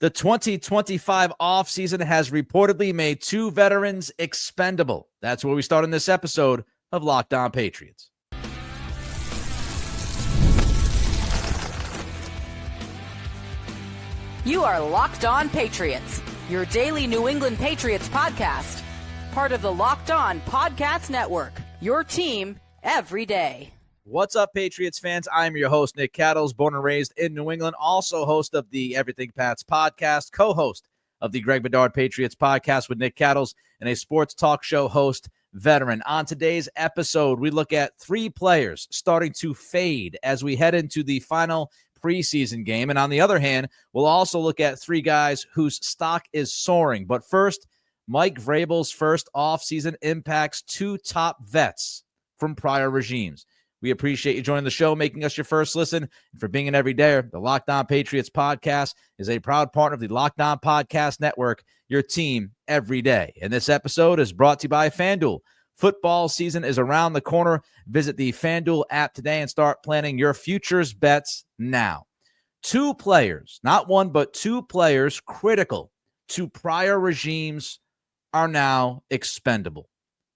The 2025 offseason has reportedly made two veterans expendable. That's where we start in this episode of Locked On Patriots. You are Locked On Patriots, your daily New England Patriots podcast. Part of the Locked On Podcast Network, your team every day. What's up, Patriots fans? I'm your host, Nick Cattles, born and raised in New England, also host of the Everything Pats podcast, co-host of the Greg Bedard Patriots podcast with Nick Cattles, and a sports talk show host veteran. On today's episode, we look at three players starting to fade as we head into the final preseason game. And on the other hand, we'll also look at three guys whose stock is soaring. But first, Mike Vrabel's first offseason impacts two top vets from prior regimes. We appreciate you joining the show, making us your first listen, and for being an everydayer. The Locked On Patriots podcast is a proud partner of the Locked On Podcast Network, your team every day. And this episode is brought to you by FanDuel. Football season is around the corner. Visit the FanDuel app today and start planning your futures bets now. Two players, not one, but two players critical to prior regimes are now expendable.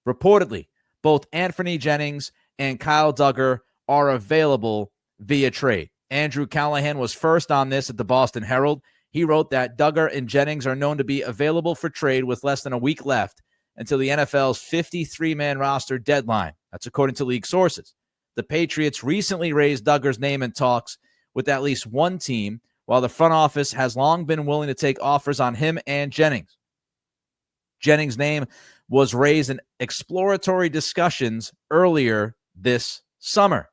Reportedly, both Anthony Jennings and Kyle Dugger are available via trade. Andrew Callahan was first on this at the Boston Herald. He wrote that Dugger and Jennings are known to be available for trade with less than a week left until the NFL's 53-man roster deadline. That's according to league sources. The Patriots recently raised Dugger's name in talks with at least one team, while the front office has long been willing to take offers on him and Jennings. Jennings' name was raised in exploratory discussions earlier this summer.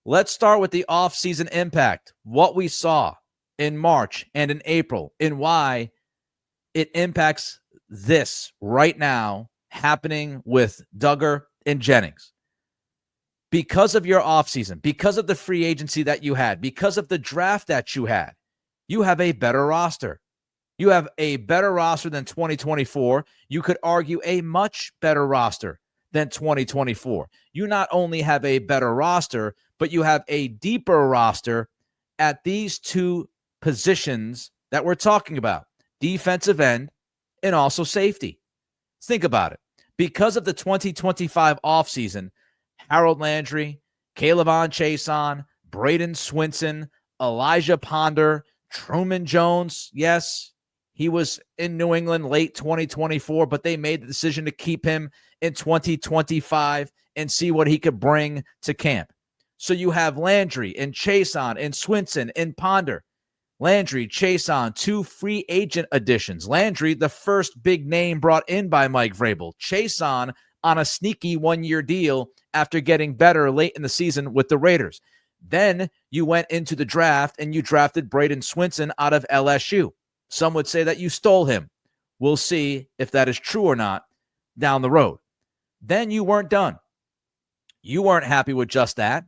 Let's start with the offseason impact, what we saw in March and in April, and why it impacts this right now happening with Dugger and Jennings. Because of your offseason, because of the free agency that you had, because of the draft that you had, you have a better roster. You have a better roster than 2024. You could argue a much better roster than 2024. You not only have a better roster, but you have a deeper roster at these two positions that we're talking about, defensive end and also safety. Think about it. Because of the 2025 offseason, Harold Landry, Keion Chason, Braden Swinson, Elijah Ponder, Truman Jones, yes, he was in New England late 2024, but they made the decision to keep him in 2025 and see what he could bring to camp. So you have Landry and Chason and Swinson and Ponder. Landry, Chason, two free agent additions. Landry, the first big name brought in by Mike Vrabel. Chason on a sneaky one-year deal after getting better late in the season with the Raiders. Then you went into the draft and you drafted Braden Swinson out of LSU. Some would say that you stole him. We'll see if that is true or not down the road. Then you weren't done. You weren't happy with just that.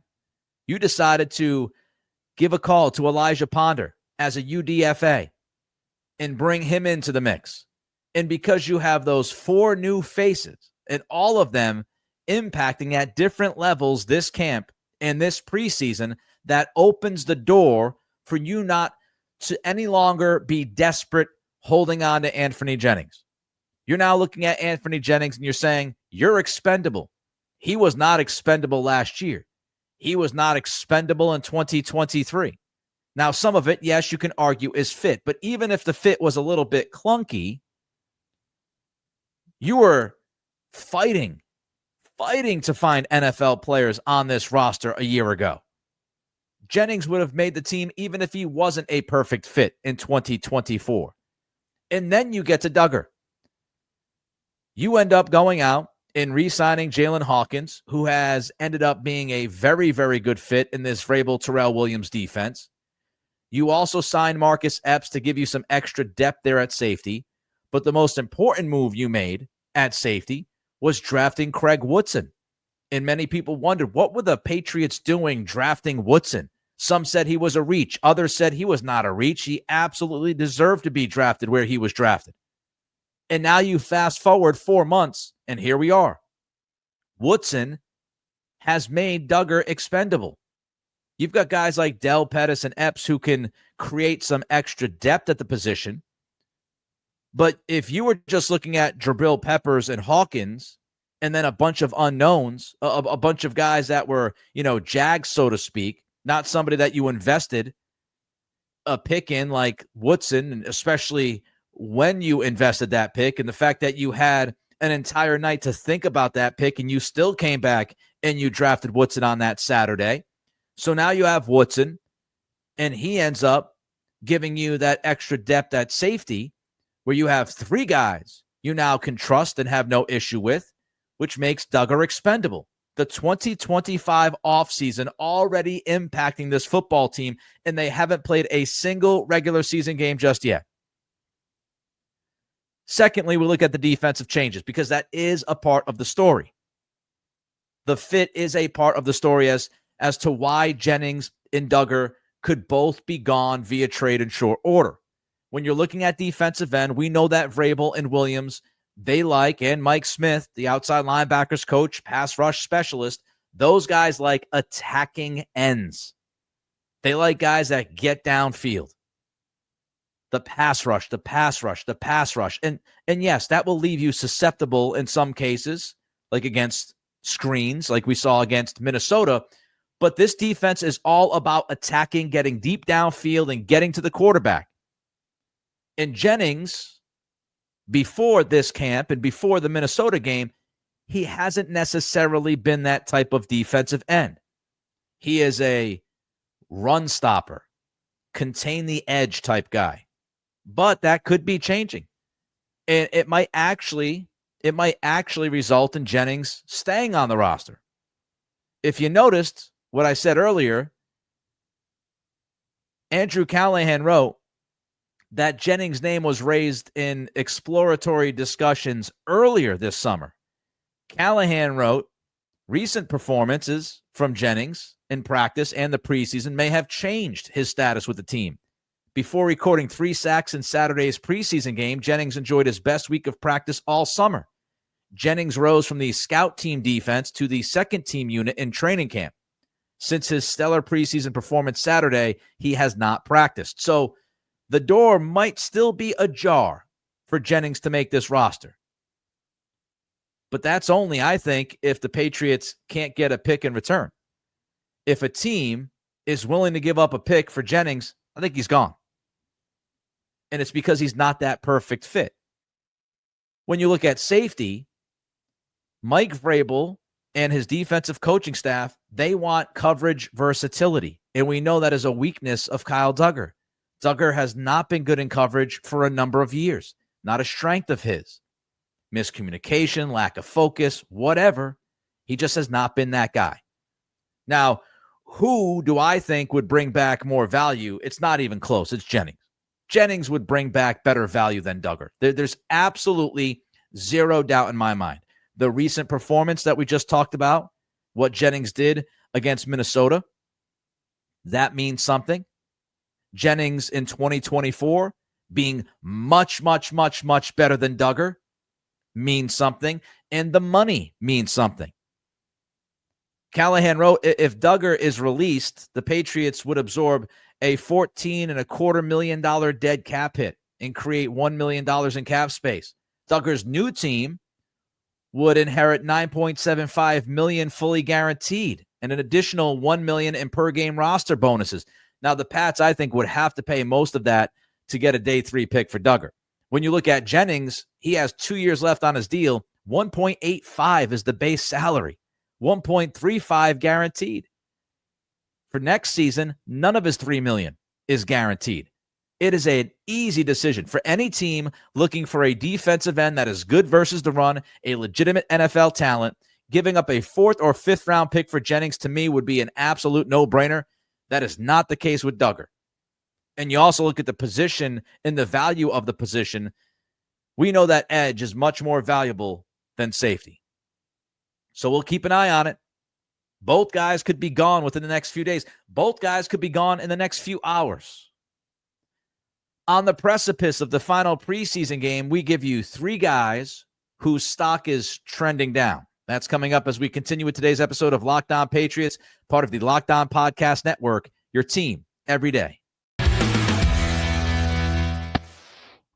You decided to give a call to Elijah Ponder as a UDFA and bring him into the mix. And because you have those four new faces and all of them impacting at different levels this camp and this preseason, that opens the door for you not to any longer be desperate holding on to Anthony Jennings. You're now looking at Anthony Jennings and you're saying, you're expendable. He was not expendable last year. He was not expendable in 2023. Now, some of it, yes, you can argue is fit, but even if the fit was a little bit clunky, you were fighting to find NFL players on this roster a year ago. Jennings would have made the team even if he wasn't a perfect fit in 2024. And then you get to Dugger. You end up going out and re-signing Jalen Hawkins, who has ended up being a very, very good fit in this Vrabel Terrell Williams defense. You also signed Marcus Epps to give you some extra depth there at safety. But the most important move you made at safety was drafting Craig Woodson. And many people wondered, what were the Patriots doing drafting Woodson? Some said he was a reach. Others said he was not a reach. He absolutely deserved to be drafted where he was drafted. And now you fast forward 4 months, and here we are. Woodson has made Dugger expendable. You've got guys like Dell, Pettis, and Epps who can create some extra depth at the position. But if you were just looking at Jabril Peppers and Hawkins and then a bunch of unknowns, a bunch of guys that were, jags, so to speak, not somebody that you invested a pick in like Woodson, and especially when you invested that pick and the fact that you had an entire night to think about that pick and you still came back and you drafted Woodson on that Saturday. So now you have Woodson and he ends up giving you that extra depth at safety where you have three guys you now can trust and have no issue with, which makes Duggar expendable. The 2025 offseason already impacting this football team, and they haven't played a single regular season game just yet. Secondly, we look at the defensive changes because that is a part of the story. The fit is a part of the story as to why Jennings and Duggar could both be gone via trade in short order. When you're looking at defensive end, we know that Vrabel and Williams, and Mike Smith, the outside linebackers coach, pass rush specialist, those guys like attacking ends. They like guys that get downfield. The pass rush. And yes, that will leave you susceptible in some cases, like against screens, like we saw against Minnesota. But this defense is all about attacking, getting deep downfield, and getting to the quarterback. And Jennings, before this camp and before the Minnesota game, he hasn't necessarily been that type of defensive end. He is a run stopper, contain the edge type guy. But that could be changing. And it might actually result in Jennings staying on the roster. If you noticed what I said earlier, Andrew Callahan wrote that Jennings' name was raised in exploratory discussions earlier this summer. Callahan wrote, recent performances from Jennings in practice and the preseason may have changed his status with the team. Before recording 3 sacks in Saturday's preseason game, Jennings enjoyed his best week of practice all summer. Jennings rose from the scout team defense to the second team unit in training camp. Since his stellar preseason performance Saturday, he has not practiced. So the door might still be ajar for Jennings to make this roster. But that's only, I think, if the Patriots can't get a pick in return. If a team is willing to give up a pick for Jennings, I think he's gone. And it's because he's not that perfect fit. When you look at safety, Mike Vrabel and his defensive coaching staff, they want coverage versatility. And we know that is a weakness of Kyle Duggar. Duggar has not been good in coverage for a number of years. Not a strength of his. Miscommunication, lack of focus, whatever. He just has not been that guy. Now, who do I think would bring back more value? It's not even close. It's Jennings. Jennings would bring back better value than Duggar. There's absolutely zero doubt in my mind. The recent performance that we just talked about, what Jennings did against Minnesota, that means something. Jennings in 2024 being much, much, much, much better than Duggar means something, and the money means something. Callahan wrote, if Duggar is released, the Patriots would absorb a $14.25 million dead cap hit and create $1 million in cap space. Duggar's new team would inherit $9.75 million fully guaranteed and an additional $1 million in per game roster bonuses. Now, the Pats, I think, would have to pay most of that to get a day 3 pick for Duggar. When you look at Jennings, he has 2 years left on his deal. 1.85 is the base salary. 1.35 guaranteed. For next season, none of his $3 million is guaranteed. It is an easy decision for any team looking for a defensive end that is good versus the run, a legitimate NFL talent. Giving up a 4th or 5th round pick for Jennings to me would be an absolute no-brainer. That is not the case with Duggar. And you also look at the position and the value of the position. We know that edge is much more valuable than safety. So we'll keep an eye on it. Both guys could be gone within the next few days. Both guys could be gone in the next few hours. On the precipice of the final preseason game, we give you 3 guys whose stock is trending down. That's coming up as we continue with today's episode of Locked On Patriots, part of the Locked On Podcast Network, your team every day.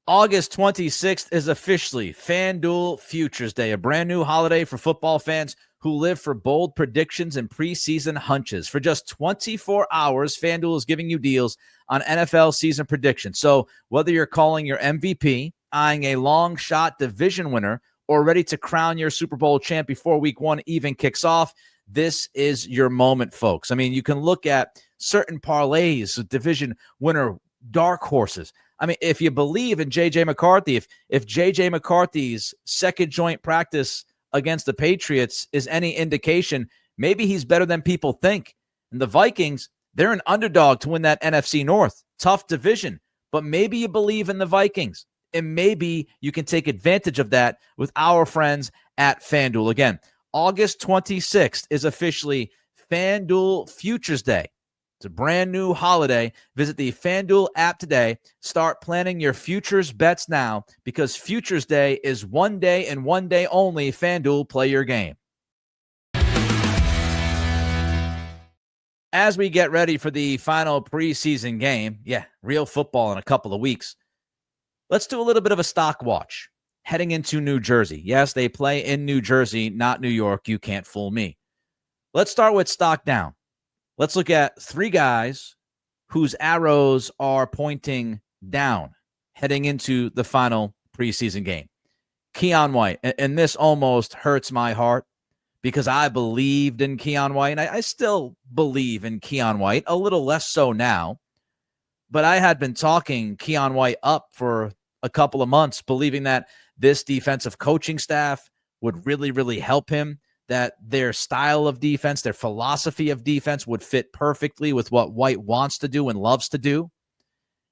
August 26th is officially FanDuel Futures Day, a brand new holiday for football fans who live for bold predictions and preseason hunches. For just 24 hours, FanDuel is giving you deals on NFL season predictions. So whether you're calling your MVP, eyeing a long shot division winner, or ready to crown your Super Bowl champ before week one even kicks off, this is your moment, folks. I mean, you can look at certain parlays, division winner, dark horses. I mean, if you believe in J.J. McCarthy, if J.J. McCarthy's second joint practice against the Patriots is any indication, maybe he's better than people think. And the Vikings, they're an underdog to win that NFC North. Tough division, but maybe you believe in the Vikings. And maybe you can take advantage of that with our friends at FanDuel. Again, August 26th is officially FanDuel Futures Day. It's a brand new holiday. Visit the FanDuel app today. Start planning your futures bets now because Futures Day is one day and one day only. FanDuel, play your game. As we get ready for the final preseason game, real football in a couple of weeks, let's do a little bit of a stock watch heading into New Jersey. Yes, they play in New Jersey, not New York. You can't fool me. Let's start with stock down. Let's look at three guys whose arrows are pointing down heading into the final preseason game. Keion White, and this almost hurts my heart because I believed in Keion White, and I still believe in Keion White, a little less so now. But I had been talking Keion White up for a couple of months, believing that this defensive coaching staff would really, really help him, that their style of defense, their philosophy of defense would fit perfectly with what White wants to do and loves to do.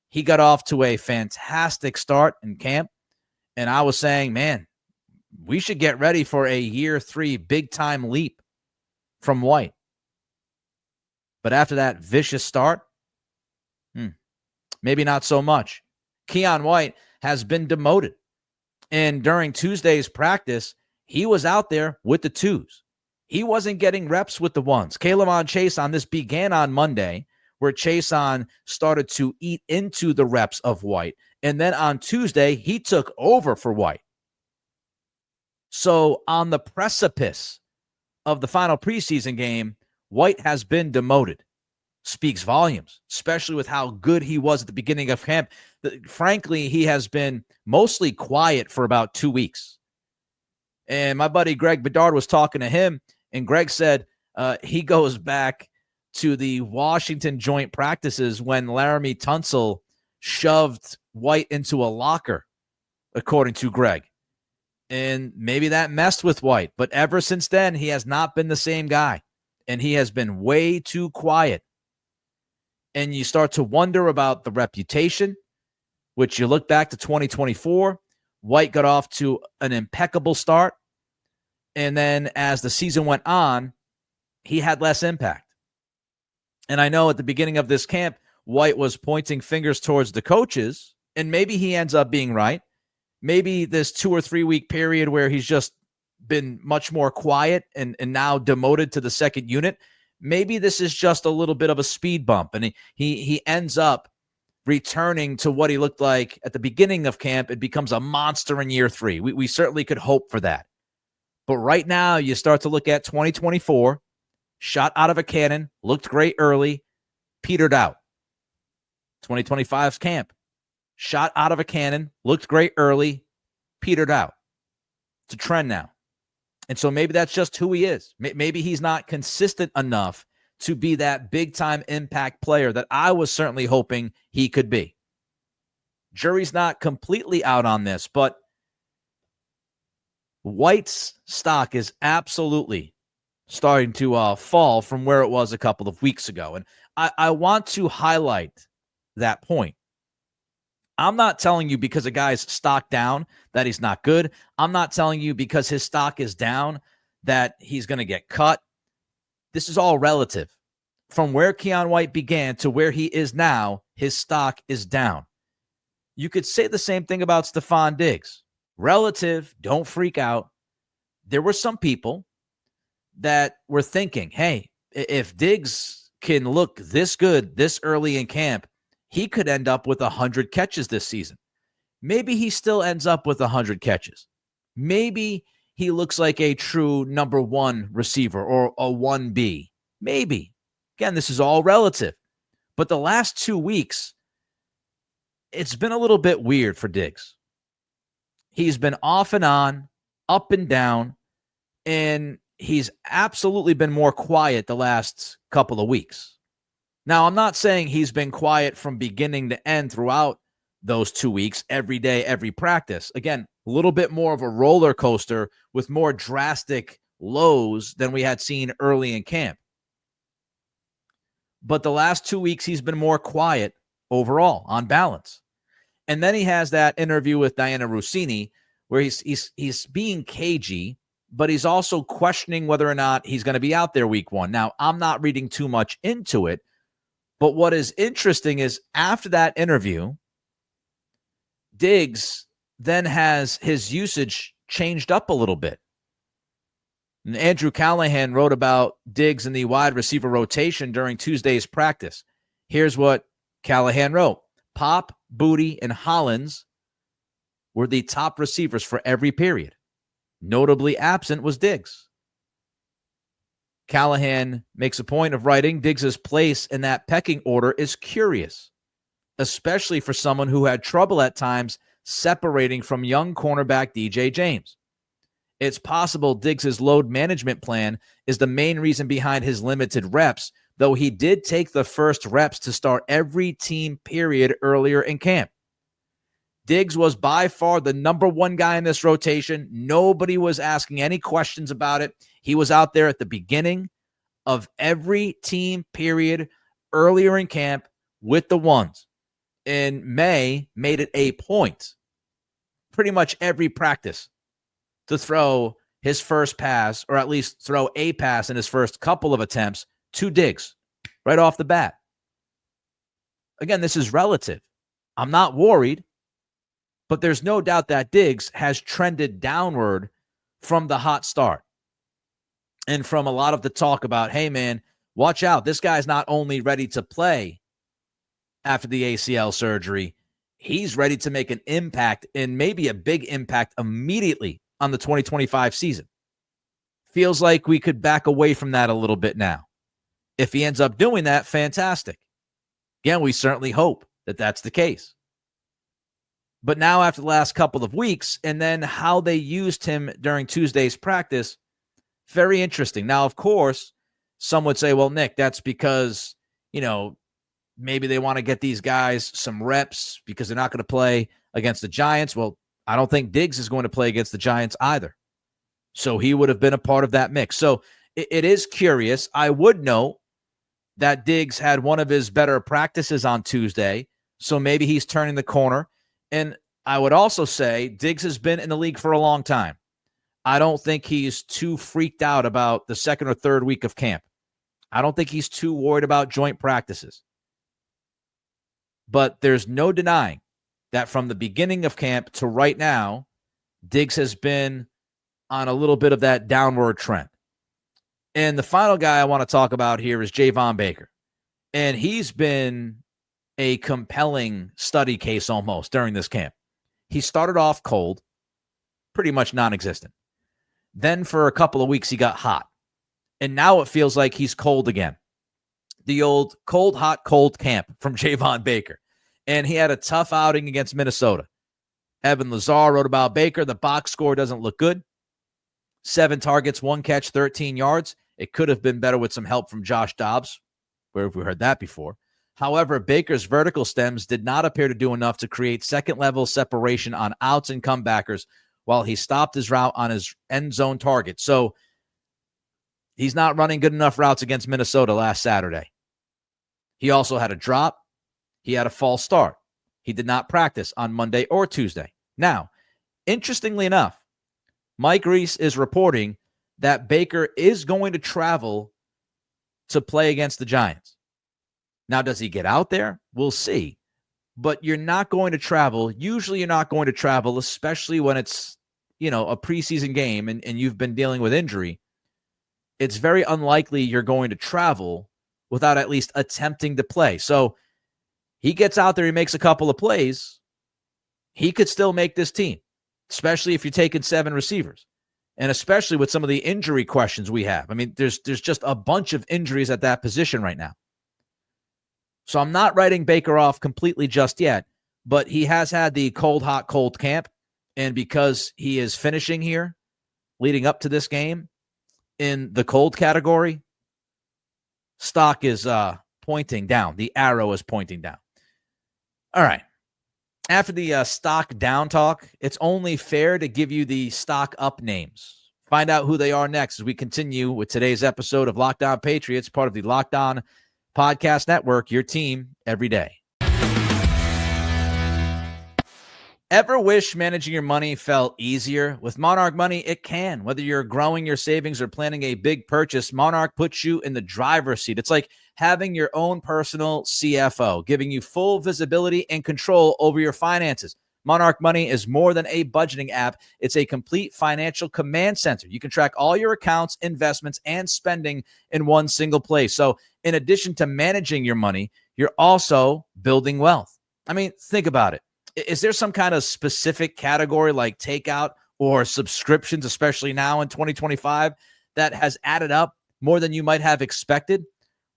He got off to a fantastic start in camp, and I was saying, man, we should get ready for a year 3 big-time leap from White. But after that vicious start, maybe not so much. Keion White has been demoted, and during Tuesday's practice, he was out there with the 2s. He wasn't getting reps with the 1s. K'Lavon Chaisson, this began on Monday, where Chaisson started to eat into the reps of White. And then on Tuesday, he took over for White. So on the precipice of the final preseason game, White has been demoted. Speaks volumes, especially with how good he was at the beginning of camp. Frankly, he has been mostly quiet for about 2 weeks. And my buddy Greg Bedard was talking to him, and Greg said he goes back to the Washington joint practices when Laramie Tunsil shoved White into a locker, according to Greg. And maybe that messed with White. But ever since then, he has not been the same guy. And he has been way too quiet. And you start to wonder about the reputation, which you look back to 2024. White got off to an impeccable start. And then as the season went on, he had less impact. And I know at the beginning of this camp, White was pointing fingers towards the coaches, and maybe he ends up being right. Maybe this 2 or 3 week period where he's just been much more quiet and now demoted to the second unit, maybe this is just a little bit of a speed bump, and he ends up returning to what he looked like at the beginning of camp. It becomes a monster in year 3. We certainly could hope for that. But right now, you start to look at 2024, shot out of a cannon, looked great early, petered out. 2025's camp, shot out of a cannon, looked great early, petered out. It's a trend now. And so maybe that's just who he is. Maybe he's not consistent enough to be that big-time impact player that I was certainly hoping he could be. Jury's not completely out on this, but White's stock is absolutely starting to fall from where it was a couple of weeks ago. And I want to highlight that point. I'm not telling you because a guy's stock down that he's not good. I'm not telling you because his stock is down that he's going to get cut. This is all relative. From where Keion White began to where he is now, his stock is down. You could say the same thing about Stefon Diggs. Relative, don't freak out. There were some people that were thinking, hey, if Diggs can look this good this early in camp, he could end up with 100 catches this season. Maybe he still ends up with 100 catches. Maybe he looks like a true number one receiver or a 1B. Maybe. Again, this is all relative. But the last 2 weeks, it's been a little bit weird for Diggs. He's been off and on, up and down, and he's absolutely been more quiet the last couple of weeks. Now, I'm not saying he's been quiet from beginning to end throughout those 2 weeks, every day, every practice. Again, a little bit more of a roller coaster with more drastic lows than we had seen early in camp. But the last 2 weeks, he's been more quiet overall on balance. And then he has that interview with Diana Rossini where he's being cagey, but he's also questioning whether or not he's going to be out there week one. Now, I'm not reading too much into it, but what is interesting is after that interview, Diggs then has his usage changed up a little bit. And Andrew Callahan wrote about Diggs in the wide receiver rotation during Tuesday's practice. Here's what Callahan wrote. Pop, Booty, and Hollins were the top receivers for every period. Notably absent was Diggs. Callahan makes a point of writing Diggs' place in that pecking order is curious, especially for someone who had trouble at times separating from young cornerback DJ James. It's possible Diggs' load management plan is the main reason behind his limited reps, though he did take the first reps to start every team period earlier in camp. Diggs was by far the number one guy in this rotation. Nobody was asking any questions about it. He was out there at the beginning of every team period earlier in camp with the ones. In May, made it a point, pretty much every practice, to throw his first pass, or at least throw a pass in his first couple of attempts to Diggs right off the bat. Again, this is relative. I'm not worried, but there's no doubt that Diggs has trended downward from the hot start and from a lot of the talk about, hey, man, watch out. This guy's not only ready to play after the ACL surgery, he's ready to make an impact, and maybe a big impact immediately on the 2025 season. Feels like we could back away from that a little bit now. If he ends up doing that, fantastic. Again, we certainly hope that that's the case. But now after the last couple of weeks, and then how they used him during Tuesday's practice, very interesting. Now, of course, some would say, well, Nick, that's because, maybe they want to get these guys some reps because they're not going to play against the Giants. Well, I don't think Diggs is going to play against the Giants either. So he would have been a part of that mix. So it is curious. I would note that Diggs had one of his better practices on Tuesday. So maybe he's turning the corner. And I would also say Diggs has been in the league for a long time. I don't think he's too freaked out about the second or third week of camp. I don't think he's too worried about joint practices. But there's no denying that from the beginning of camp to right now, Diggs has been on a little bit of that downward trend. And the final guy I want to talk about here is Javon Baker. And he's been a compelling study case almost during this camp. He started off cold, pretty much non-existent. Then for a couple of weeks, he got hot. And now it feels like he's cold again. The old cold, hot, cold camp from Javon Baker. And he had a tough outing against Minnesota. Evan Lazar wrote about Baker. The box score doesn't look good. 7 targets, 1 catch, 13 yards. It could have been better with some help from Josh Dobbs. Where have we heard that before? However, Baker's vertical stems did not appear to do enough to create second-level separation on outs and comebackers while he stopped his route on his end zone target. So he's not running good enough routes against Minnesota last Saturday. He also had a drop. He had a false start. He did not practice on Monday or Tuesday. Now, interestingly enough, Mike Reese is reporting that Baker is going to travel to play against the Giants. Now, does he get out there? We'll see. But you're not going to travel. Usually you're not going to travel, especially when it's, a preseason game and you've been dealing with injury, it's very unlikely you're going to travel without at least attempting to play. So he gets out there, he makes a couple of plays, he could still make this team, especially if you're taking 7 receivers, and especially with some of the injury questions we have. I mean, there's just a bunch of injuries at that position right now. So I'm not writing Baker off completely just yet, but he has had the cold, hot, cold camp, and because he is finishing here, leading up to this game, in the cold category, stock is pointing down. The arrow is pointing down. All right. After the stock down talk, it's only fair to give you the stock up names. Find out who they are next as we continue with today's episode of Locked On Patriots, part of the Locked On Podcast Network, your team every day. Ever wish managing your money felt easier? With Monarch Money, it can. Whether you're growing your savings or planning a big purchase, Monarch puts you in the driver's seat. It's like having your own personal CFO, giving you full visibility and control over your finances. Monarch Money is more than a budgeting app. It's a complete financial command center. You can track all your accounts, investments, and spending in one single place. So in addition to managing your money, you're also building wealth. I mean, think about it. Is there some kind of specific category like takeout or subscriptions, especially now in 2025, that has added up more than you might have expected?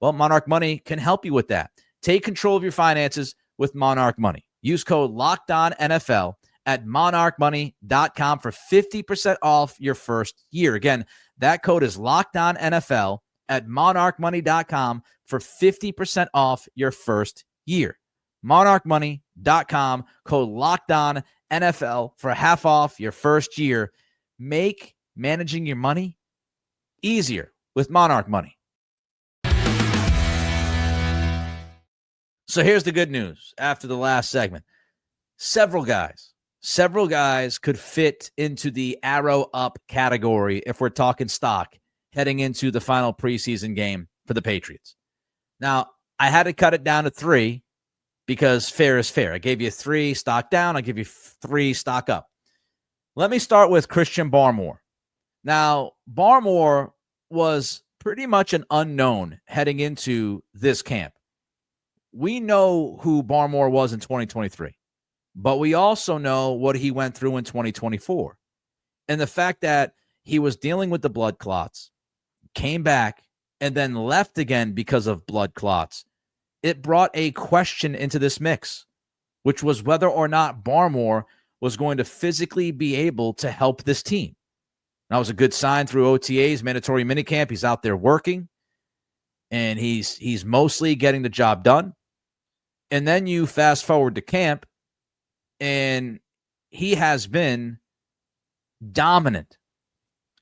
Well, Monarch Money can help you with that. Take control of your finances with Monarch Money. Use code LOCKEDONNFL at monarchmoney.com for 50% off your first year. Again, that code is LOCKEDONNFL at monarchmoney.com for 50% off your first year. monarchmoney.com, code LOCKEDONNFL for half off your first year. Make managing your money easier with Monarch Money. So here's the good news after the last segment. Several guys could fit into the arrow up category if we're talking stock heading into the final preseason game for the Patriots. Now, I had to cut it down to 3 because fair is fair. I gave you 3 stock down. I give you 3 stock up. Let me start with Christian Barmore. Now, Barmore was pretty much an unknown heading into this camp. We know who Barmore was in 2023, but we also know what he went through in 2024. And the fact that he was dealing with the blood clots, came back, and then left again because of blood clots, it brought a question into this mix, which was whether or not Barmore was going to physically be able to help this team. That was a good sign through OTAs, mandatory minicamp. He's out there working, and he's mostly getting the job done. And then you fast forward to camp, and he has been dominant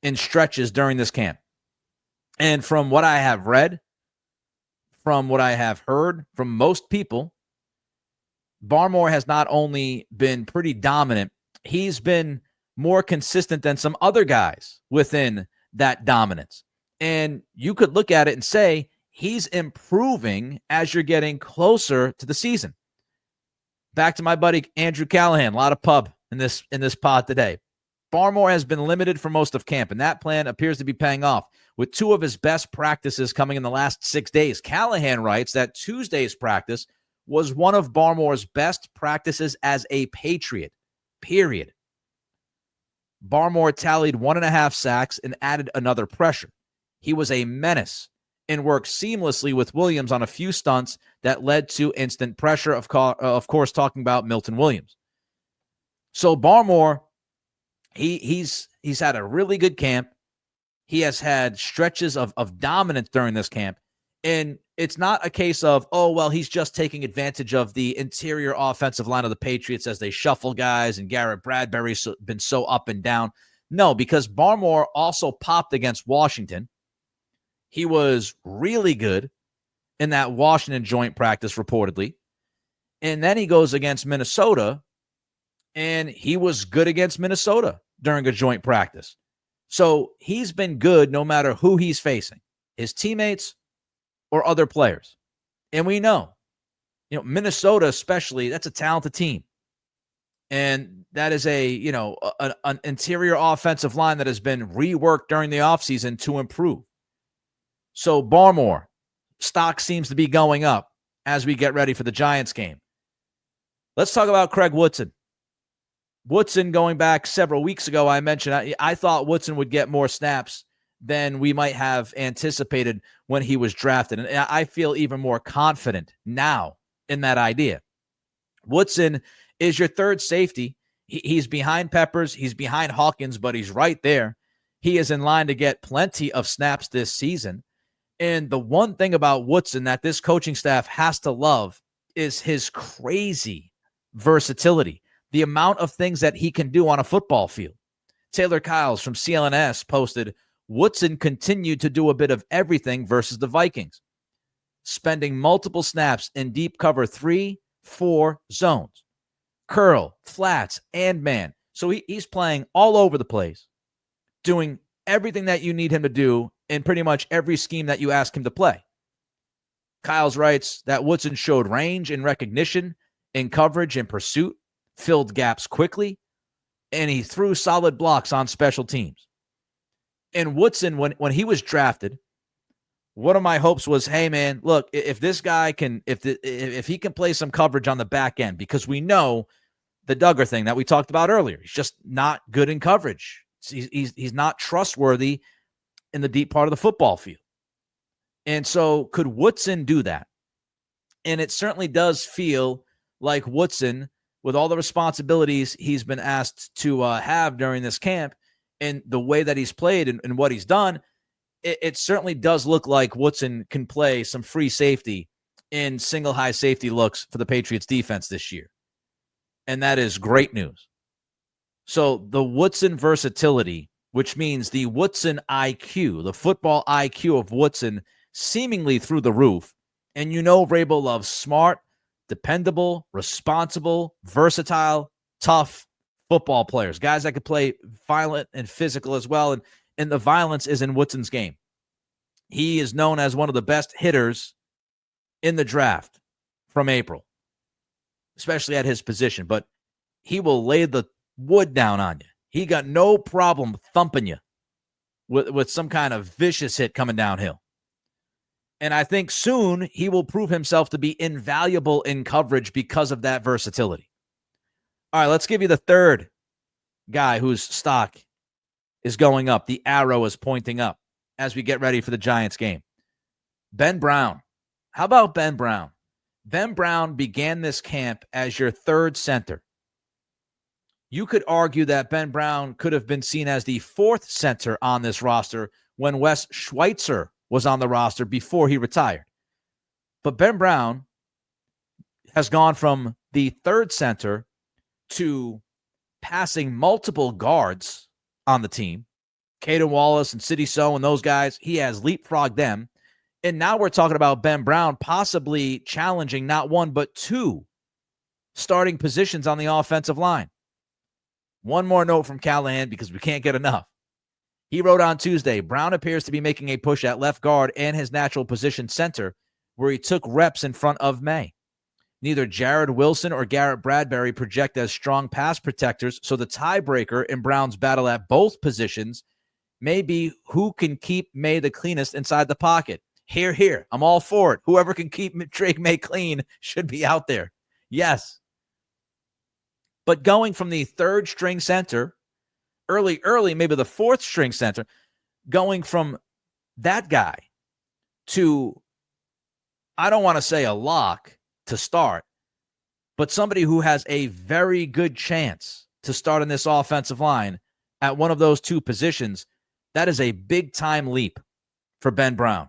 in stretches during this camp. And from what I have read, from what I have heard from most people, Barmore has not only been pretty dominant, he's been more consistent than some other guys within that dominance. And you could look at it and say he's improving as you're getting closer to the season. Back to my buddy Andrew Callahan, a lot of pub in this pod today. Barmore has been limited for most of camp, and that plan appears to be paying off with 2 of his best practices coming in the last 6 days. Callahan writes that Tuesday's practice was one of Barmore's best practices as a Patriot, period. Barmore tallied 1.5 sacks and added another pressure. He was a menace and worked seamlessly with Williams on a few stunts that led to instant pressure, of course, talking about Milton Williams. So Barmore, he's had a really good camp. He has had stretches of dominance during this camp. And it's not a case of, oh, well, he's just taking advantage of the interior offensive line of the Patriots as they shuffle guys and Garrett Bradbury's been so up and down. No, because Barmore also popped against Washington. He was really good in that Washington joint practice, reportedly. And then he goes against Minnesota, and he was good against Minnesota during a joint practice. So he's been good no matter who he's facing, his teammates or other players. And we know, Minnesota especially, that's a talented team. And that is an interior offensive line that has been reworked during the offseason to improve. So Barmore, stock seems to be going up as we get ready for the Giants game. Let's talk about Craig Woodson. Woodson, going back several weeks ago, I mentioned I thought Woodson would get more snaps than we might have anticipated when he was drafted. And I feel even more confident now in that idea. Woodson is your third safety. He's behind Peppers. He's behind Hawkins, but he's right there. He is in line to get plenty of snaps this season. And the one thing about Woodson that this coaching staff has to love is his crazy versatility, the amount of things that he can do on a football field. Taylor Kyles from CLNS posted, Woodson continued to do a bit of everything versus the Vikings, spending multiple snaps in deep cover 3, 4 zones, curl, flats, and man. So he's playing all over the place, doing everything that you need him to do in pretty much every scheme that you ask him to play. Kyles writes that Woodson showed range in recognition, in coverage and pursuit, filled gaps quickly, and he threw solid blocks on special teams. And Woodson, when he was drafted, one of my hopes was, hey, man, look, if this guy can, if he can play some coverage on the back end, because we know the Duggar thing that we talked about earlier, he's just not good in coverage. He's not trustworthy in the deep part of the football field. And so could Woodson do that? And it certainly does feel like Woodson, with all the responsibilities he's been asked to have during this camp and the way that he's played and what he's done, it certainly does look like Woodson can play some free safety in single high safety looks for the Patriots defense this year. And that is great news. So the Woodson versatility, which means the Woodson IQ, the football IQ of Woodson, seemingly through the roof. And you know Vrabel loves smart, dependable, responsible, versatile, tough football players, guys that could play violent and physical as well. And the violence is in Woodson's game. He is known as one of the best hitters in the draft from April, especially at his position. But he will lay the wood down on you. He got no problem thumping you with some kind of vicious hit coming downhill. And I think soon he will prove himself to be invaluable in coverage because of that versatility. All right, let's give you the third guy whose stock is going up. The arrow is pointing up as we get ready for the Giants game. Ben Brown. How about Ben Brown? Ben Brown began this camp as your third center. You could argue that Ben Brown could have been seen as the fourth center on this roster when Wes Schweitzer was on the roster before he retired. But Ben Brown has gone from the third center to passing multiple guards on the team. Caden Wallace and Sidney So and those guys, he has leapfrogged them. And now we're talking about Ben Brown possibly challenging not one but two starting positions on the offensive line. One more note from Callahan because we can't get enough. He wrote on Tuesday, Brown appears to be making a push at left guard and his natural position center, where he took reps in front of May. Neither Jared Wilson or Garrett Bradbury project as strong pass protectors, so the tiebreaker in Brown's battle at both positions may be who can keep May the cleanest inside the pocket. Here. I'm all for it. Whoever can keep Drake May clean should be out there. Yes. But going from the third string center, early, maybe the fourth string center, going from that guy to, I don't want to say a lock to start, but somebody who has a very good chance to start in this offensive line at one of those two positions, that is a big time leap for Ben Brown.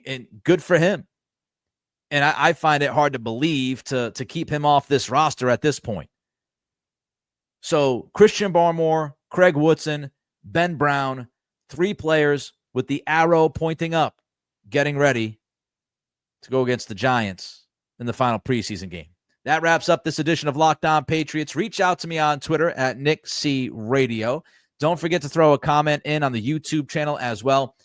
And good for him. And I find it hard to believe to keep him off this roster at this point. So Christian Barmore, Craig Woodson, Ben Brown, three players with the arrow pointing up, getting ready to go against the Giants in the final preseason game. That wraps up this edition of Locked On Patriots. Reach out to me on Twitter at Nick C. Radio. Don't forget to throw a comment in on the YouTube channel as well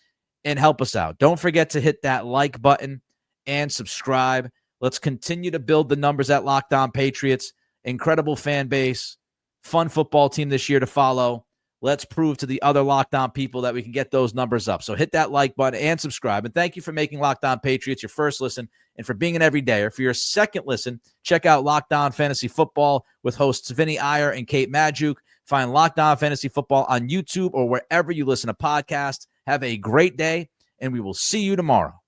and help us out. Don't forget to hit that like button and subscribe. Let's continue to build the numbers at Locked On Patriots. Incredible fan base. Fun football team this year to follow. Let's prove to the other Locked On people that we can get those numbers up. So hit that like button and subscribe. And thank you for making Locked On Patriots your first listen and for being an everydayer. For your second listen, check out Locked On Fantasy Football with hosts Vinny Iyer and Kate Maggiuk. Find Locked On Fantasy Football on YouTube or wherever you listen to podcasts. Have a great day, and we will see you tomorrow.